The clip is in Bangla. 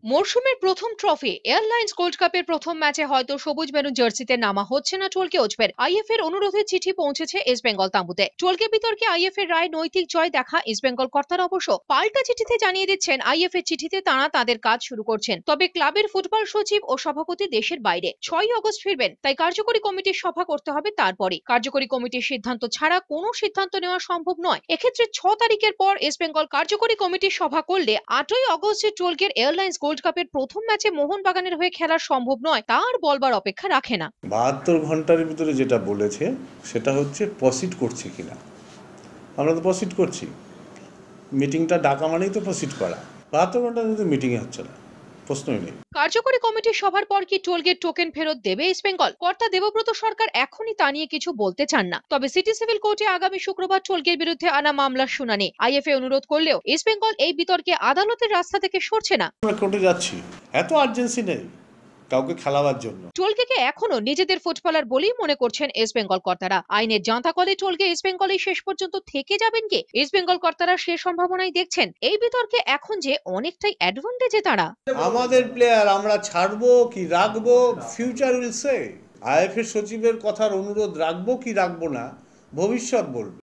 মরশুমের প্রথম ট্রফি এয়ারলাইন্স গোল্ড কাপের প্রথম ম্যাচে হয়তো সবুজ মেরুন জার্সিতে নামা হচ্ছে না টলকে ওজবের। আইএফ এর অনুরোধে চিঠি পৌঁছেছে ইস্ট বেঙ্গল তাঁবুতে। টলকে বিতর্কে আইএফ এর রায় নৈতিক জয় দেখা ইস্ট বেঙ্গল কর্তারা অবশ্য পাল্টা চিঠিতে জানিয়ে দিচ্ছেন আইএফ এর চিঠিতে তাঁরা তাদের কাজ শুরু করছেন, তবে ক্লাবের ফুটবল সচিব ও সভাপতি দেশের বাইরে। 6ই আগস্ট ফিরবেন, তাই কার্যকরী কমিটির সভা করতে হবে তারপরে। কার্যকরী কমিটির সিদ্ধান্ত ছাড়া কোনো সিদ্ধান্ত নেওয়া সম্ভব নয়। এক্ষেত্রে 6 তারিখের পর ইস্ট বেঙ্গল কার্যকরী কমিটির সভা করলে 8ই আগস্টে টলকের এয়ারলাইন্স গোল্ড কাপের প্রথম ম্যাচে মোহনবাগানের হয়ে খেলা সম্ভব নয়, তার বলবার অপেক্ষা রাখে না। 72 ঘন্টার ভিতরে যেটা বলেছে সেটা হচ্ছে প্রসিড করছে কিনা। আমরা তো প্রসিড করছি, মিটিংটা ডাকা মানেই তো প্রসিড করা। 72 ঘন্টার ভিতরে মিটিংয়ে হচ্ছে না, প্রশ্নই নেই। কার্যকরী কমিটির সভার পর কি টোলগেট টোকেন ফেরত দেবে ইস্ট বেঙ্গল? কর্তা দেবব্রত সরকার এখনই তা নিয়ে কিছু বলতে চান না, তবে সিটি সিভিল কোর্টে আগামী শুক্রবার টোলগের বিরুদ্ধে আনা মামলার শুনানি। আইএফএ অনুরোধ করলেও ইস্ট বেঙ্গল এই বিতর্কে আদালতের রাস্তা থেকে সরছে না। আমরা কোর্টে যাচ্ছি, এত আর্জেন্সি নেই কাউকে খেলাবার জন্য। টোলগেকে এখনো নিজেদের ফুটবলার বলেই মনে করছেন ইস্ট বেঙ্গল কর্তারা। আইনের জাঁতা কলে টোলগে ইস্ট বেঙ্গলে শেষ পর্যন্ত থেকে যাবেন কি? ইস্ট বেঙ্গল কর্তারা সে সম্ভাবনাই দেখছেন। এই বিতর্কে এখন যে অনেকটাই অ্যাডভান্টেজে তারা। আমাদের প্লেয়ার আমরা ছাড়বো কি রাখবো, ফিউচার উইল সে। আইএফএ সচিবের কথার অনুরোধ রাখবো কি রাখবো না, ভবিষ্যৎ বলবে।